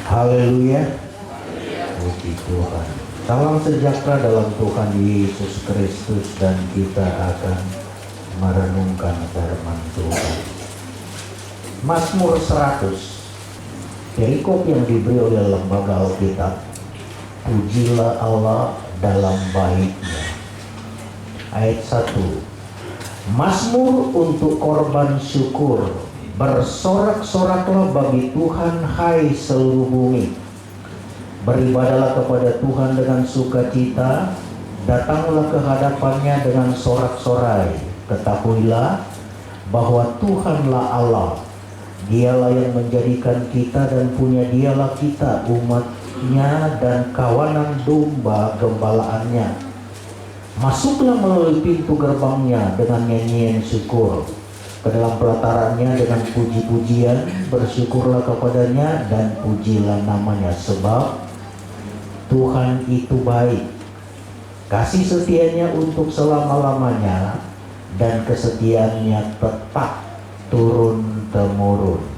Haleluya. Puji Tuhan. Salam sejahtera dalam Tuhan Yesus Kristus, dan kita akan merenungkan firman Tuhan. Mazmur 100, perikop yang diberi oleh Lembaga Alkitab. Pujilah Allah dalam baiknya. Ayat 1. Mazmur untuk korban syukur. Bersorak-soraklah bagi Tuhan, hai seluruh bumi. Beribadalah kepada Tuhan dengan sukacita, datanglah ke hadapannya dengan sorak-sorai. Ketahuilah bahwa Tuhanlah Allah. Dialah yang menjadikan kita, dan punya dialah kita, umatnya dan kawanan domba gembalaannya. Masuklah melalui pintu gerbangnya dengan nyanyian syukur, ke dalam pelatarannya dengan puji-pujian. Bersyukurlah kepadanya dan pujilah namanya, sebab Tuhan itu baik. Kasih setianya untuk selama-lamanya, dan kesetiaannya tetap turun-temurun.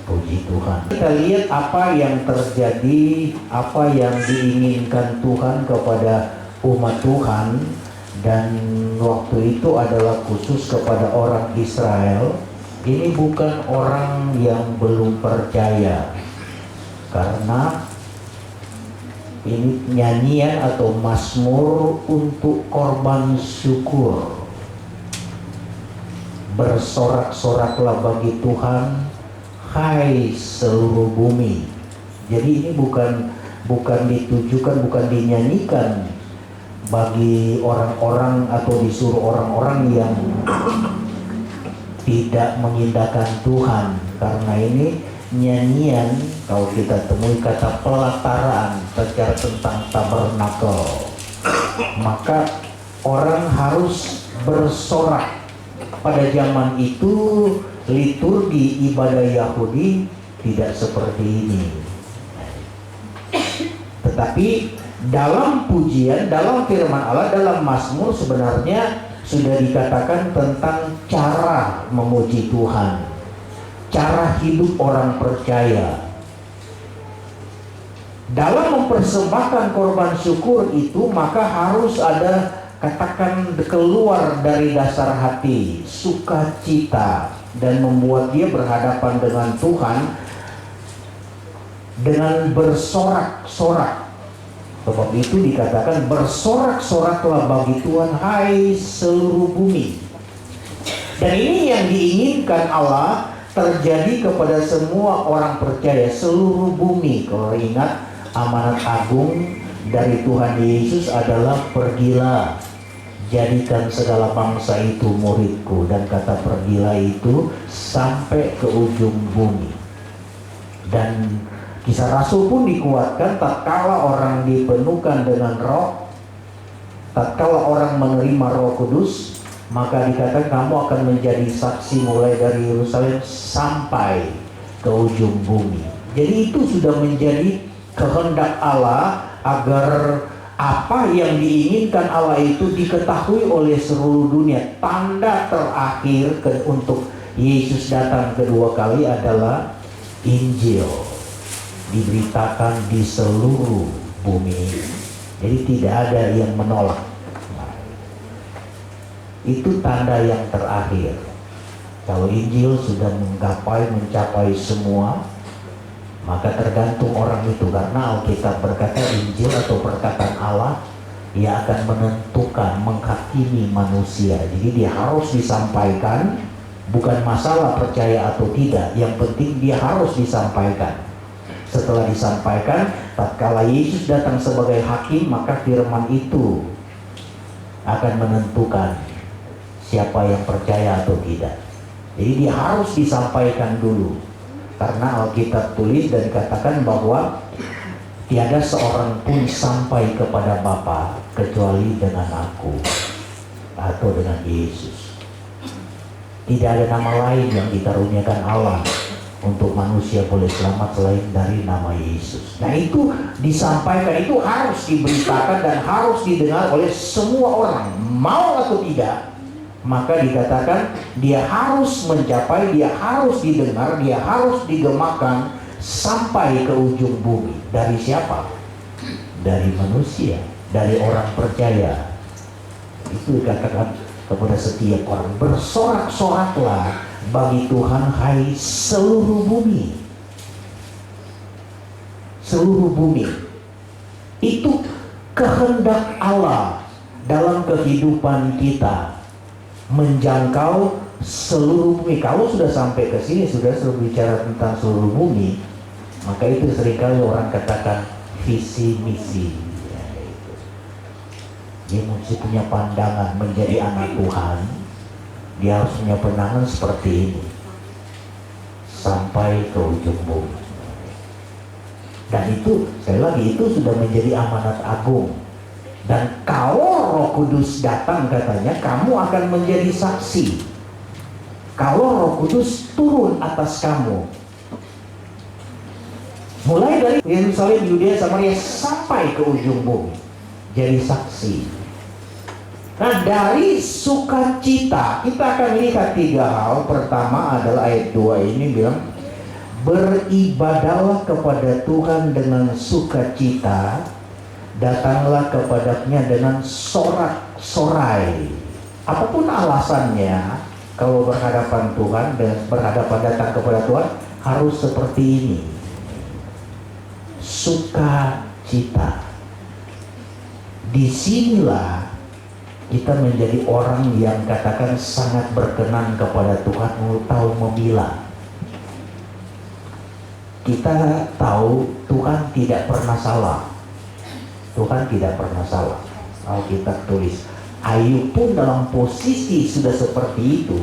Puji Tuhan. Kita lihat apa yang terjadi, apa yang diinginkan Tuhan kepada umat Tuhan. Dan waktu itu adalah khusus kepada orang Israel. Ini bukan orang yang belum percaya, karena ini nyanyian atau mazmur untuk korban syukur. Bersorak-soraklah bagi Tuhan, hai seluruh bumi. Jadi ini bukan ditujukan, bukan dinyanyikan bagi orang-orang atau disuruh orang-orang yang tidak mengindahkan Tuhan. Karena ini nyanyian, kalau kita temui kata pelataran secara tentang tabernakel, maka orang harus bersorak. Pada zaman itu liturgi ibadah Yahudi tidak seperti ini. Tetapi dalam pujian, dalam firman Allah, dalam mazmur sebenarnya sudah dikatakan tentang cara memuji Tuhan, cara hidup orang percaya. Dalam mempersembahkan korban syukur itu, maka harus ada, katakan, keluar dari dasar hati, sukacita, dan membuat dia berhadapan dengan Tuhan dengan bersorak-sorak. Sebab itu dikatakan bersorak-soraklah bagi Tuhan, hai seluruh bumi. Dan ini yang diinginkan Allah terjadi kepada semua orang percaya seluruh bumi. Kalau ingat, amanat agung dari Tuhan Yesus adalah pergilah, jadikan segala bangsa itu muridku. Dan kata pergilah itu sampai ke ujung bumi. Dan Kisah Rasul pun dikuatkan, tatkala orang dipenuhkan dengan roh, tatkala orang menerima Roh Kudus, maka dikatakan kamu akan menjadi saksi mulai dari Yerusalem sampai ke ujung bumi. Jadi itu sudah menjadi kehendak Allah, agar apa yang diinginkan Allah itu diketahui oleh seluruh dunia. Tanda terakhir untuk Yesus datang kedua kali adalah Injil diberitakan di seluruh bumi. Jadi tidak ada yang menolak. Itu tanda yang terakhir. Kalau Injil sudah mencapai semua, maka tergantung orang itu. Karena Alkitab berkata Injil atau perkataan Allah, dia akan menentukan, menghakimi manusia. Jadi dia harus disampaikan. Bukan masalah percaya atau tidak, yang penting dia harus disampaikan. Setelah disampaikan, tatkala Yesus datang sebagai hakim, maka firman itu akan menentukan siapa yang percaya atau tidak. Jadi dia harus disampaikan dulu. Karena Alkitab tulis dan katakan bahwa tiada seorang pun sampai kepada Bapa kecuali dengan aku atau dengan Yesus. Tidak ada nama lain yang dikaruniakan Allah untuk manusia boleh selamat selain dari nama Yesus. Nah itu disampaikan, itu harus diberitakan dan harus didengar oleh semua orang, mau atau tidak. maka dikatakan dia harus mencapai, dia harus didengar, dia harus digemakan sampai ke ujung bumi. Dari siapa? Dari manusia, dari orang percaya. Itu dikatakan kepada setiap orang, bersorak-soraklah bagi Tuhan hai seluruh bumi. Seluruh bumi. Itu kehendak Allah dalam kehidupan kita, menjangkau seluruh bumi. Kalau sudah sampai ke sini, sudah berbicara tentang seluruh bumi, maka itu seringkali orang katakan visi misi. Ya, itu. Dia mesti punya pandangan menjadi anak Tuhan. Dia harus punya pandangan seperti ini sampai ke ujung bumi. Dan itu, sekali lagi, itu sudah menjadi amanat agung. Dan kalau Roh Kudus datang, katanya kamu akan menjadi saksi. Kalau Roh Kudus turun atas kamu, mulai dari Yerusalem, Yudea, Samaria sampai ke ujung bumi, jadi saksi. Nah, dari sukacita kita akan lihat 3 hal. Pertama adalah ayat 2 ini bilang, beribadahlah kepada Tuhan dengan sukacita, datanglah kepadanya dengan sorak-sorai. Apapun alasannya, kalau berhadapan Tuhan dan berhadapan datang kepada Tuhan, harus seperti ini. Sukacita. Disinilah kita menjadi orang yang katakan sangat berkenan kepada Tuhan, tahu memilah. Kita tahu Tuhan tidak pernah salah. Tuhan tidak pernah salah. Alkitab tulis, Ayub pun dalam posisi sudah seperti itu.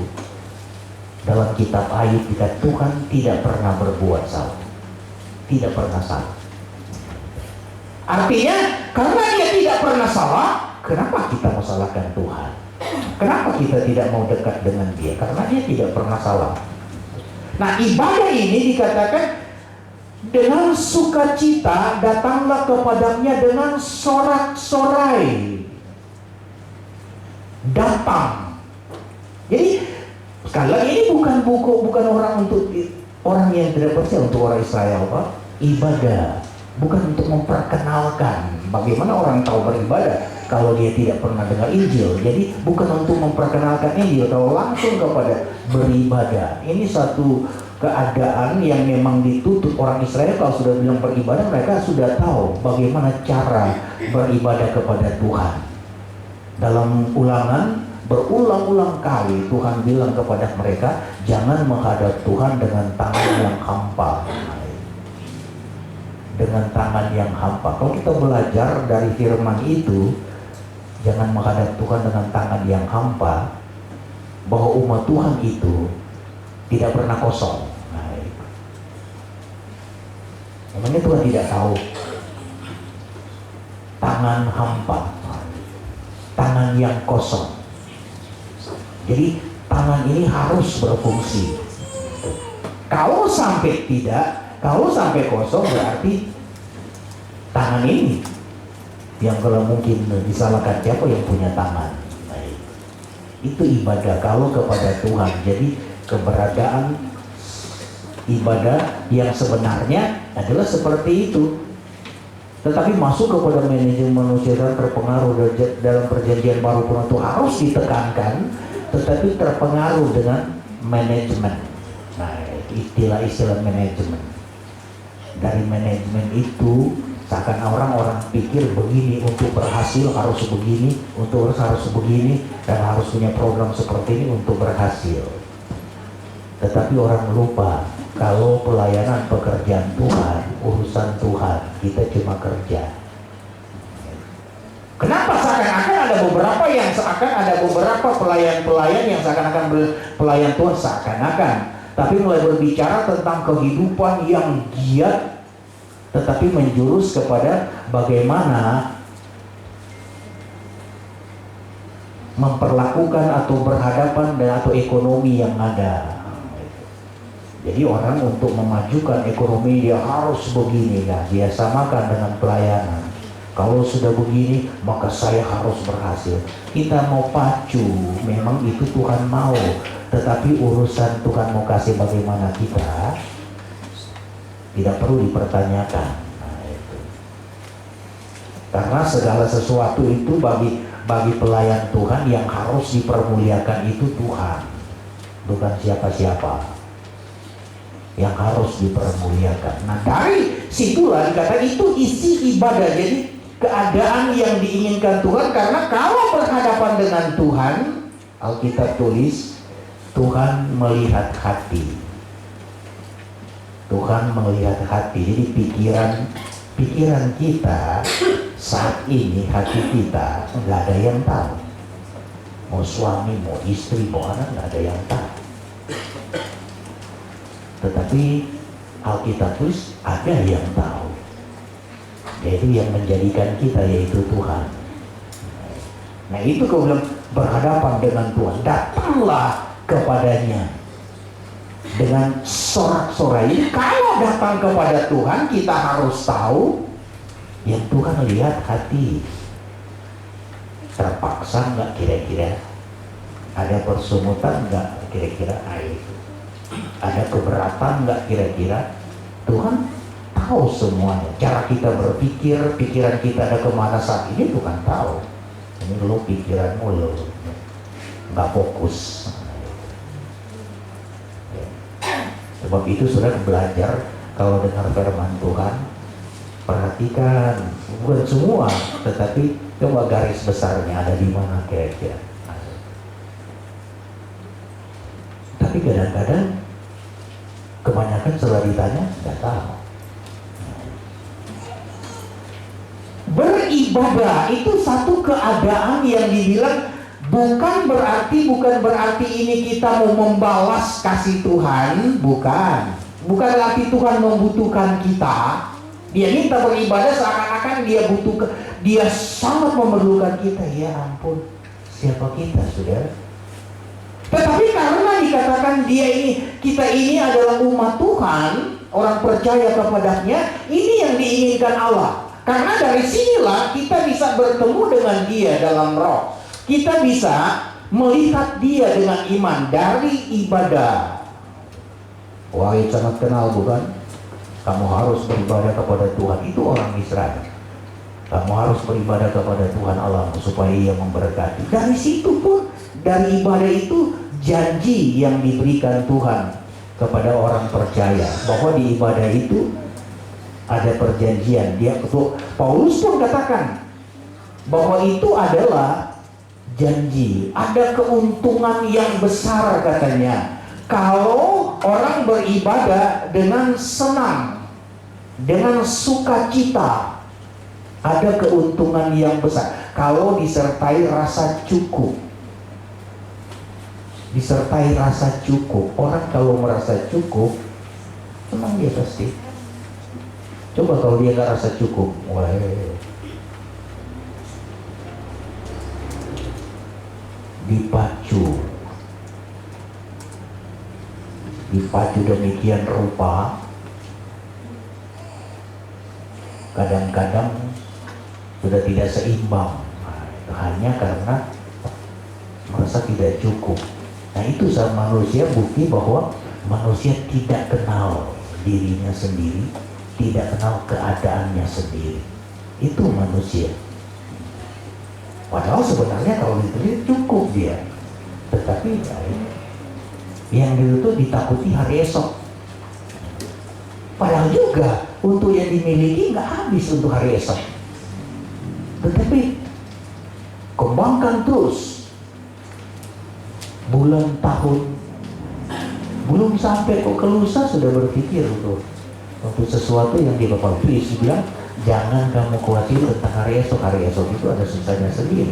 Dalam kitab Ayub kita, Tuhan tidak pernah berbuat salah. Tidak pernah salah. Artinya, karena dia tidak pernah salah, kenapa kita mau salahkan Tuhan? Kenapa kita tidak mau dekat dengan dia? Karena dia tidak pernah salah. Nah, ibadah ini dikatakan dengan sukacita, datanglah kepadanya dengan sorak-sorai. Datang. Jadi sekali lagi, ini bukan orang untuk orang yang tidak percaya, untuk orang Israel, Pak. Ibadah bukan untuk memperkenalkan. Bagaimana orang tahu beribadah kalau dia tidak pernah dengar Injil? Jadi bukan untuk memperkenalkan Injil, kalau langsung kepada beribadah. Ini satu keadaan yang memang ditutup orang Israel. Kalau sudah bilang beribadah, mereka sudah tahu bagaimana cara beribadah kepada Tuhan. Dalam Ulangan berulang-ulang kali Tuhan bilang kepada mereka, jangan menghadap Tuhan dengan tangan yang hampa. Dengan tangan yang hampa. Kalau kita belajar dari firman itu, jangan menghadap Tuhan dengan tangan yang hampa, bahwa umat Tuhan itu tidak pernah kosong. Namanya Tuhan tidak tahu tangan hampa, tangan yang kosong. Jadi tangan ini harus berfungsi. Kalau sampai tidak, kalau sampai kosong, berarti tangan ini yang kalau mungkin disalahkan, siapa yang punya tangan. Nah, itu ibadah kalau kepada Tuhan. Jadi keberadaan ibadah yang sebenarnya adalah seperti itu. Tetapi masuk kepada manajemen manusia dan terpengaruh dalam perjanjian baru pun itu harus ditekankan, tetapi terpengaruh dengan manajemen. Nah, istilah manajemen. Dari manajemen itu seakan orang pikir begini, untuk berhasil harus begini, untuk harus begini, dan harus punya program seperti ini untuk berhasil. Tetapi orang lupa kalau pelayanan pekerjaan Tuhan, urusan Tuhan, kita cuma kerja. Kenapa seakan-akan ada beberapa pelayan-pelayan yang seakan-akan pelayan Tuhan, seakan-akan, tapi mulai berbicara tentang kehidupan yang giat, tetapi menjurus kepada bagaimana memperlakukan atau berhadapan dengan atau ekonomi yang ada. Jadi orang untuk memajukan ekonomi dia harus begini, nah dia samakan dengan pelayanan. Kalau sudah begini, maka saya harus berhasil. Kita mau pacu, memang itu Tuhan mau. Tetapi urusan Tuhan mau kasih bagaimana kita, tidak perlu dipertanyakan. Nah, itu. Karena segala sesuatu itu bagi pelayan Tuhan yang harus dipermuliakan itu Tuhan, bukan siapa-siapa yang harus dipermuliakan. Nah, dari situlah dikata itu isi ibadah. Jadi keadaan yang diinginkan Tuhan, karena kalau berhadapan dengan Tuhan, Alkitab tulis Tuhan melihat hati. Tuhan melihat hati. Jadi pikiran kita saat ini, hati kita nggak ada yang tahu. Mau suami, mau istri, mau anak, nggak ada yang tahu. Tetapi Alkitab tulis ada yang tahu, yaitu yang menjadikan kita, yaitu Tuhan. Nah, itu kau bilang berhadapan dengan Tuhan, datanglah kepadanya dengan sorak-sorai. Jadi kalau datang kepada Tuhan, kita harus tahu yang Tuhan lihat hati. Terpaksa nggak kira-kira? Ada persumutan nggak kira-kira? Ada keberatan nggak kira-kira? Tuhan tahu semuanya. Cara kita berpikir, pikiran kita ada kemana saat ini, Tuhan tahu. Ini lo pikiranmu lo nggak fokus. Sebab itu saudara belajar kalau dengar firman Tuhan, perhatikan, bukan semua, tetapi coba garis besarnya ada di mana kira-kira. Tapi kadang-kadang kebanyakan setelah ditanya nggak tahu. Beribadah itu satu keadaan yang dibilang bukan berarti ini kita mau membalas kasih Tuhan, bukan berarti Tuhan membutuhkan kita. Dia minta beribadah seakan-akan dia sangat memerlukan kita. Ya ampun, siapa kita, saudara? Tetapi karena dikatakan kita ini adalah umat Tuhan, orang percaya kepadanya, ini yang diinginkan Allah. Karena dari sinilah kita bisa bertemu dengan Dia dalam roh. Kita bisa melihat Dia dengan iman dari ibadah. Wah, itu sangat kenal, bukan? Kamu harus beribadah kepada Tuhan. Itu orang Israel. Kamu harus beribadah kepada Tuhan Allah supaya Ia memberkati. Dari situ pun, dari ibadah itu janji yang diberikan Tuhan kepada orang percaya, bahwa di ibadah itu ada perjanjian. Paulus pun katakan bahwa itu adalah janji, ada keuntungan yang besar katanya. Kalau orang beribadah dengan senang, dengan sukacita, ada keuntungan yang besar. Kalau disertai rasa cukup. Disertai rasa cukup. Orang kalau merasa cukup, senang dia pasti. Coba kalau dia nggak rasa cukup, dipacu demikian rupa, kadang-kadang sudah tidak seimbang. Hanya karena merasa tidak cukup. Nah, itu sama manusia bukti bahwa manusia tidak kenal dirinya sendiri, tidak kenal keadaannya sendiri. Itu manusia. Padahal sebenarnya kalau ditulis cukup dia, tetapi yang itu ditakuti hari esok. Padahal juga untuk yang dimiliki nggak habis untuk hari esok, tetapi kembangkan terus. Bulan tahun belum sampai kok ke lusa sudah berpikir untuk sesuatu yang di Bapak Tulis bilang, jangan kamu khawatir tentang hari esok itu ada susahnya sendiri.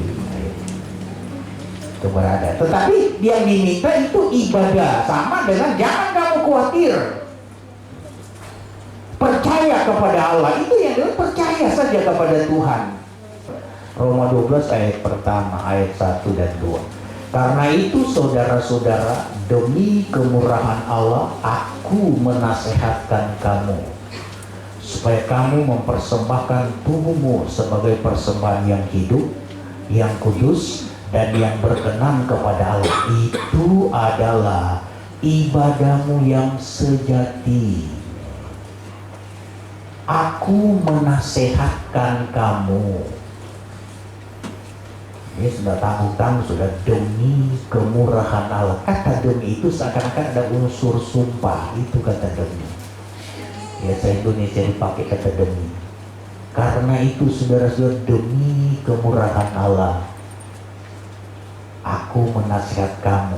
Itu berada. Tetapi yang diminta itu ibadah, sama dengan jangan kamu khawatir. Percaya kepada Allah, itu yang percaya saja kepada Tuhan. Roma 12 ayat pertama, ayat 1 dan 2. Karena itu saudara-saudara, demi kemurahan Allah aku menasehatkan kamu supaya kamu mempersembahkan tubuhmu sebagai persembahan yang hidup, yang kudus, dan yang berkenan kepada Allah. Itu adalah ibadahmu yang sejati. Aku menasehatkan kamu. Ini sudah tanggung-tanggung, sudah demi kemurahan Allah. Kata demi itu seakan-akan ada unsur sumpah. Itu kata demi. Bahasa Indonesia dipakai kata demi. Karena itu saudara-saudara, demi kemurahan Allah, aku menasihatkan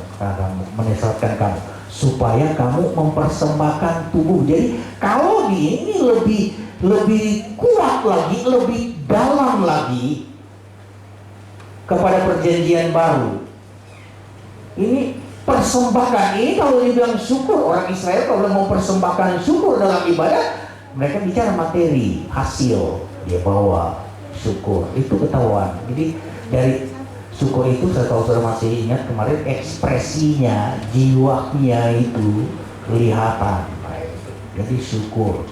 kamu supaya kamu mempersembahkan tubuh. Jadi kalau ini lebih kuat lagi, lebih dalam lagi kepada perjanjian baru. Ini persembahkan ini, kalau dibilang syukur, orang Israel kalau mau persembahkan syukur dalam ibadah, mereka bicara materi, hasil dia bawa syukur, itu ketahuan. Jadi dari syukur itu, saya tahu saudara masih ingat kemarin, ekspresinya, jiwanya itu kelihatan. Jadi syukur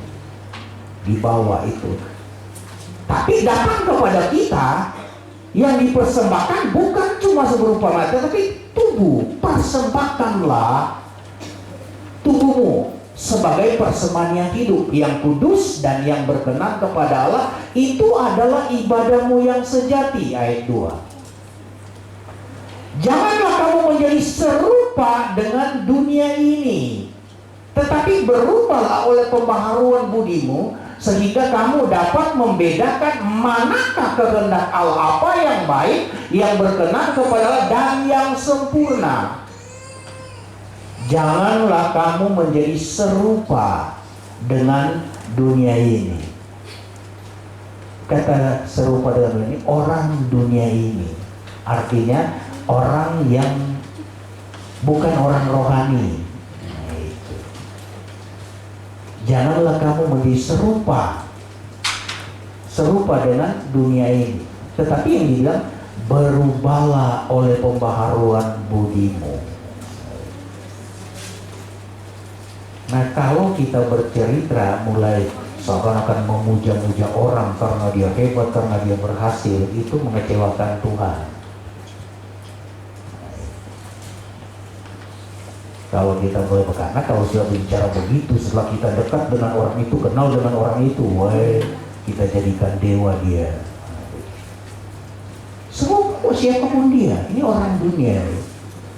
dibawa itu. Tapi datang kepada kita, yang dipersembahkan bukan cuma seberupa materi, tapi tubuh. Persembahkanlah tubuhmu sebagai persembahan yang hidup, yang kudus, dan yang berkenan kepada Allah. Itu adalah ibadahmu yang sejati. Ayat 2. Janganlah kamu menjadi serupa dengan dunia ini, tetapi berubahlah oleh pembaharuan budimu, sehingga kamu dapat membedakan manakah kehendak Allah, apa yang baik, yang berkenan kepada Allah, dan yang sempurna. Janganlah kamu menjadi serupa dengan dunia ini. Kata serupa dengan dunia ini, orang dunia ini, artinya orang yang bukan orang rohani. Janganlah kamu menjadi serupa dengan dunia ini, tetapi yang dibilang berubahlah oleh pembaharuan budimu. Nah, kalau kita bercerita mulai seakan-akan memuja-muja orang karena dia hebat, karena dia berhasil, itu mengecewakan Tuhan. Kalau kita boleh berkata, kalau sudah bicara begitu, setelah kita dekat dengan orang itu, kenal dengan orang itu, kita jadikan dewa dia. Semua siapapun dia, ini orang dunia.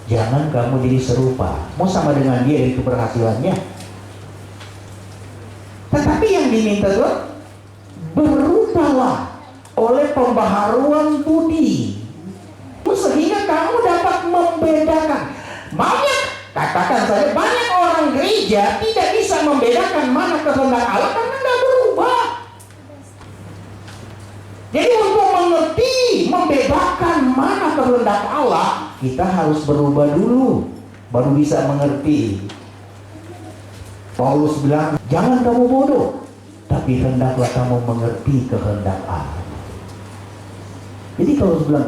Jangan kamu jadi serupa, mau sama dengan dia itu berhasilannya. Tetapi yang diminta Tuhan, berubahlah oleh pembaharuan budi, sehingga kamu dapat membedakan. Katakan saja, banyak orang gereja tidak bisa membedakan mana kehendak Allah karena nggak berubah. Jadi untuk mengerti, membedakan mana kehendak Allah, kita harus berubah dulu, baru bisa mengerti. Paulus bilang, jangan kamu bodoh, tapi hendaklah kamu mengerti kehendak Allah. Jadi kalau bilang,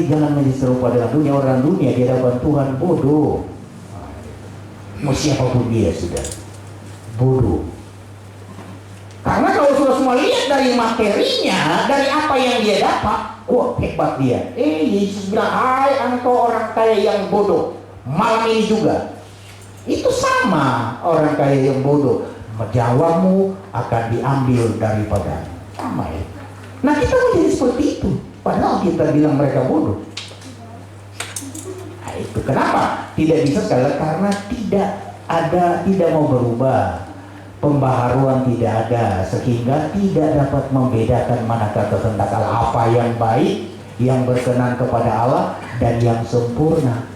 jangan menjadi serupa dengan dunia, orang dunia di hadapan Tuhan bodoh. Mau siapapun dia sudah bodoh. Karena kalau sudah semua lihat dari materinya, dari apa yang dia dapat, wah hebat dia. Yesus bilang, hai engkau orang kaya yang bodoh, malam ini juga. Itu sama orang kaya yang bodoh, jawabmu akan diambil daripada sama ya. Nah kita menjadi seperti itu, padahal kita bilang mereka bodoh. Nah, itu kenapa tidak bisa sekali, karena tidak mau berubah, pembaharuan tidak ada, sehingga tidak dapat membedakan manakah kehendak Allah, apa yang baik, yang berkenan kepada Allah, dan yang sempurna.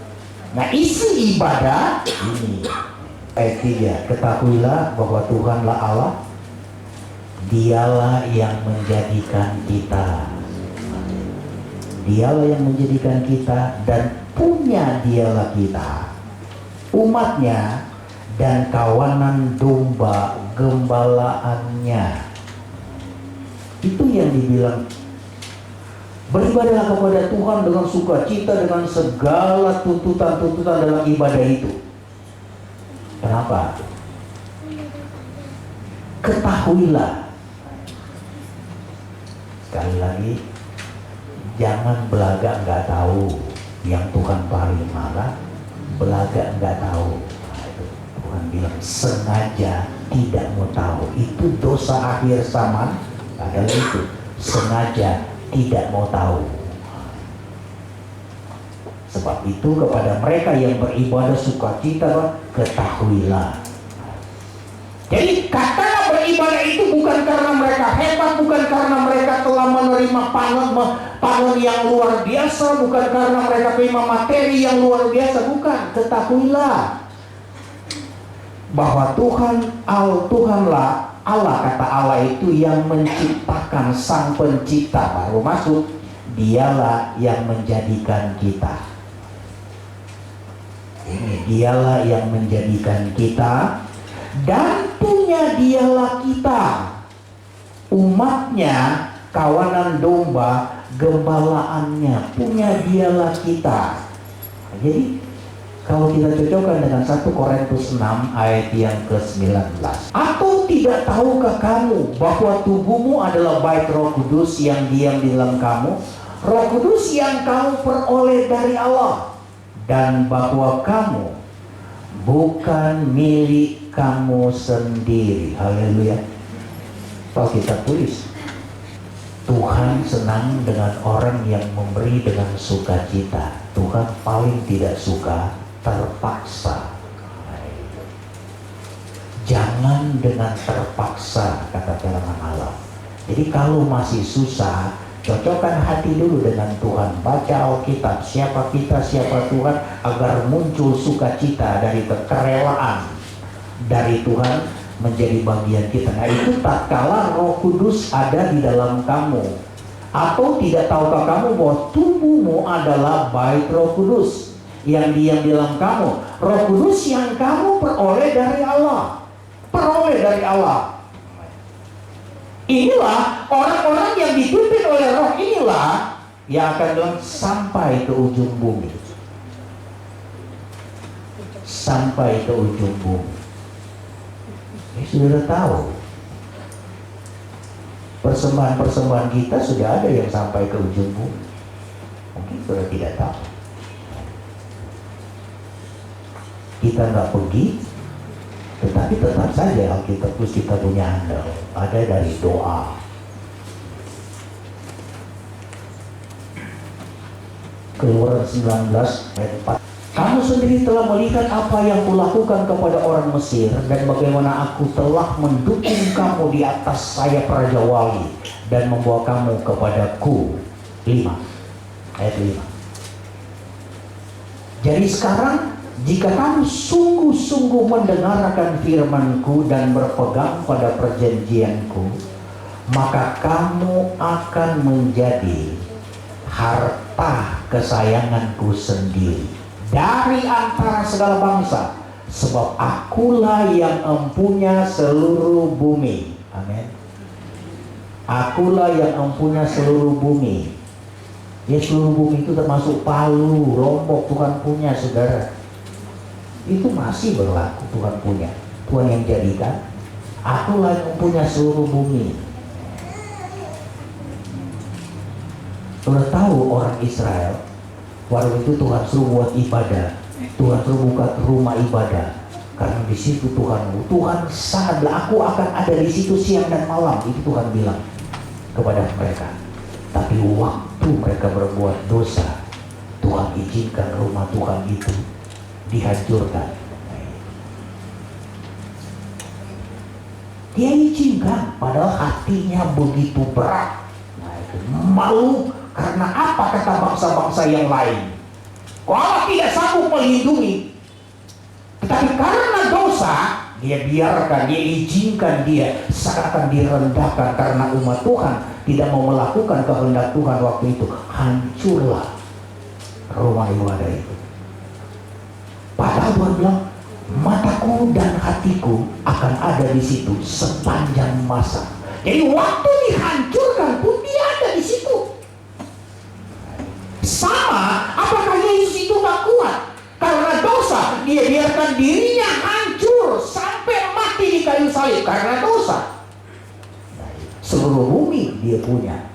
Nah isi ibadah ini ayat 3, ketahuilah bahwa Tuhanlah Allah, dialah yang menjadikan kita, dialah yang menjadikan kita, dan punya dialah kita, umatnya, dan kawanan domba gembalaannya. Itu yang dibilang, beribadahlah kepada Tuhan dengan sukacita, dengan segala tuntutan-tuntutan dalam ibadah itu. Kenapa? ketahuilah. Sekali lagi, jangan belaga nggak tahu. Yang Tuhan paling marah, belaga nggak tahu. Nah, itu Tuhan bilang sengaja tidak mau tahu. Itu dosa akhir zaman adalah itu, sengaja tidak mau tahu. Sebab itu kepada mereka yang beribadah sukacita, ketahuilah. Jadi kata beribadah itu bukan karena mereka hebat, bukan karena mereka telah menerima panen yang luar biasa, bukan karena mereka terima materi yang luar biasa, bukan. Ketahuilah bahwa Tuhanlah Allah, kata Allah itu yang menciptakan, sang pencipta. Baru masuk, dialah yang menjadikan kita. Ini dialah yang menjadikan kita, dan punya dialah kita, umatnya, kawanan domba, gembalaannya, punya dialah kita. Jadi kalau kita cocokkan dengan 1 Korintus 6 ayat yang ke-19, atau tidak tahukah kamu bahwa tubuhmu adalah bait Roh Kudus yang diam di dalam kamu, Roh Kudus yang kamu peroleh dari Allah, dan bahwa kamu bukan milik kamu sendiri. Haleluya. Kalau kita tulis, Tuhan senang dengan orang yang memberi dengan sukacita. Tuhan paling tidak suka terpaksa. Jangan dengan terpaksa, kata firman Allah. Jadi kalau masih susah, cocokkan hati dulu dengan Tuhan. Baca Alkitab, siapa kita, siapa Tuhan, agar muncul sukacita dari kerelaan dari Tuhan menjadi bagian kita. Nah, itu tak kala Roh Kudus ada di dalam kamu. Atau tidak tahukah kamu bahwa tubuhmu adalah bait Roh Kudus yang diam di dalam kamu, Roh Kudus yang kamu peroleh dari Allah. Peroleh dari Allah. Inilah orang-orang yang dipimpin oleh Roh, inilah yang akan bilang sampai ke ujung bumi. Sampai ke ujung bumi. Sudah tahu, persembahan-persembahan kita sudah ada yang sampai ke ujung bumi. Mungkin sudah tidak tahu. Kita nggak pergi, tetapi tetap saja Alkitab kita punya handal. Ada dari doa. Keluaran 19 ayat 4. Kamu sendiri telah melihat apa yang kulakukan kepada orang Mesir, dan bagaimana aku telah mendukung kamu di atas sayap Raja Wali dan membawa kamu kepadaku. 5 ayat 5. Jadi sekarang, jika kamu sungguh-sungguh mendengarkan firman-Ku dan berpegang pada perjanjian-Ku, maka kamu akan menjadi harta kesayangan-Ku sendiri dari antara segala bangsa, sebab Akulah yang empunya seluruh bumi. Amin. Akulah yang empunya seluruh bumi. Ya, seluruh bumi itu termasuk Palu, Lombok, Tuhan punya, saudara. Itu masih berlaku, Tuhan punya. Tuhan yang jadikan. Akulah yang mempunyai seluruh bumi. Sudah tahu orang Israel, waktu itu Tuhan suruh buat ibadah, Tuhan suruh buka rumah ibadah, karena di situ Tuhan sangatlah, aku akan ada di situ siang dan malam. Itu Tuhan bilang kepada mereka. Tapi waktu mereka berbuat dosa, Tuhan izinkan rumah Tuhan itu dihancurkan. Dia izinkan, padahal hatinya begitu berat. Nah, itu malu. Karena apa, kata bangsa-bangsa yang lain? Kok Allah tidak sanggup melindungi? Tetapi karena dosa, dia biarkan, dia izinkan, dia seakan direndahkan. Karena umat Tuhan tidak mau melakukan kehendak Tuhan waktu itu, hancurlah rumah ibadah itu. Padahal Tuhan bilang, mataku dan hatiku akan ada di situ sepanjang masa. Jadi waktu dihancurkan pun dia ada di situ. Sama, apakah Yesus itu gak kuat? Karena dosa, dia biarkan dirinya hancur sampai mati di kayu salib karena dosa. Seluruh bumi dia punya.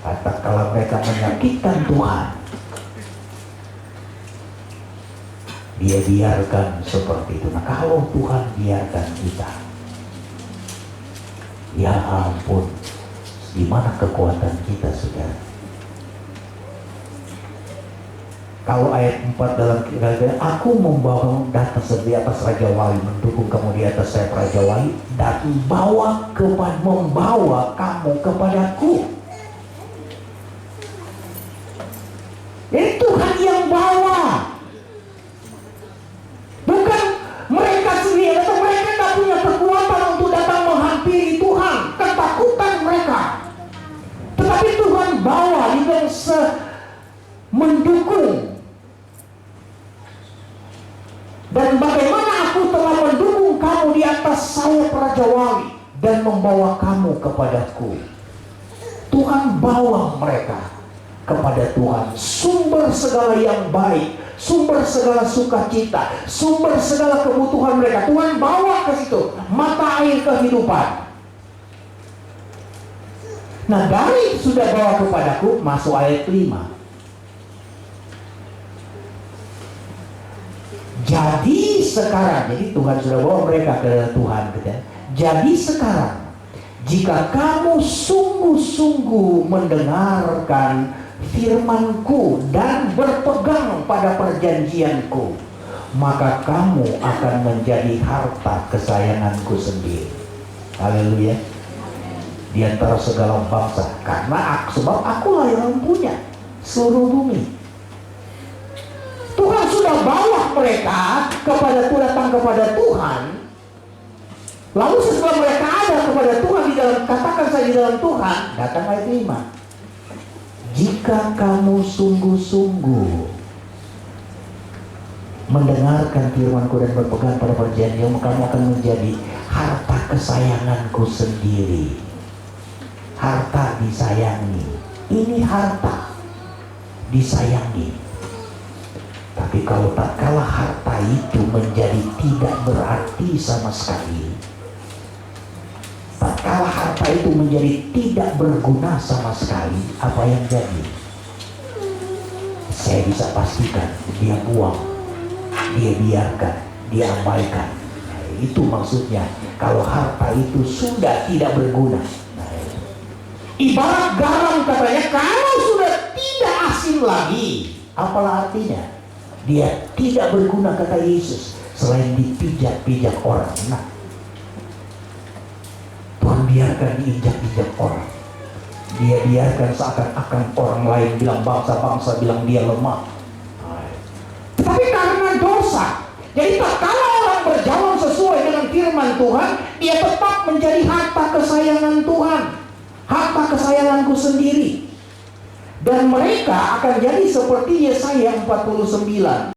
Kata kalau mereka menyakitkan Tuhan, dia biarkan seperti itu. Nah kalau Tuhan biarkan kita, ya ampun, di mana kekuatan kita, saudara? Kalau ayat 4 dalam Kisah, aku membawa datang di atas Raja Wali, mendukung kamu di atas sayap Raja Wali, dan membawa kamu kepadaku. Jadi Tuhan yang bawa, bukan mereka sendiri. Atau mereka tak punya kekuatan untuk datang menghampiri Tuhan, ketakutan mereka. Tetapi Tuhan bawa dengan mendukung. Dan bagaimana aku telah mendukung kamu di atas sayap Raja Wali dan membawa kamu kepadaku. Tuhan bawa mereka kepada Tuhan, sumber segala yang baik, sumber segala sukacita, sumber segala kebutuhan mereka. Tuhan bawa ke situ, mata air kehidupan. Nah dari sudah bawa kepadaku, masuk ayat 5. Jadi sekarang, jadi Tuhan sudah bawa mereka ke Tuhan. Jadi sekarang, jika kamu sungguh-sungguh mendengarkan firman-Ku dan berpegang pada perjanjian-Ku, maka kamu akan menjadi harta kesayangan-Ku sendiri. Haleluya. Di antara segala bangsa, karena sebab Akulah yang punya seluruh bumi. Tuhan sudah bawa mereka datang kepada Tuhan. Lalu setelah mereka ada kepada Tuhan di dalam, katakan saja di dalam Tuhan, datang ayat 5. Jika kamu sungguh-sungguh mendengarkan firman-Ku dan berpegang pada perjanjian, kamu akan menjadi harta kesayangan-Ku sendiri. Harta disayangi. Ini harta disayangi. Tapi kalau tak kalah harta itu menjadi tidak berarti sama sekali, tak kalah harta itu menjadi tidak berguna sama sekali, apa yang jadi? Saya bisa pastikan dia buang, dia biarkan, dia abaikan. Nah, itu maksudnya kalau harta itu sudah tidak berguna. Nah, ibarat garam katanya, kalau sudah tidak asin lagi, apalah artinya? Dia tidak berguna, kata Yesus, selain dipijak-pijak orang. Nah, Tuhan biarkan diinjak-injak orang. Dia biarkan seakan-akan orang lain bilang, bangsa-bangsa bilang dia lemah. Tapi karena dosa, jadi tak kala orang berjalan sesuai dengan firman Tuhan, dia tetap menjadi harta kesayangan Tuhan, harta kesayangan-Ku sendiri. Dan mereka akan jadi seperti Yesaya 49.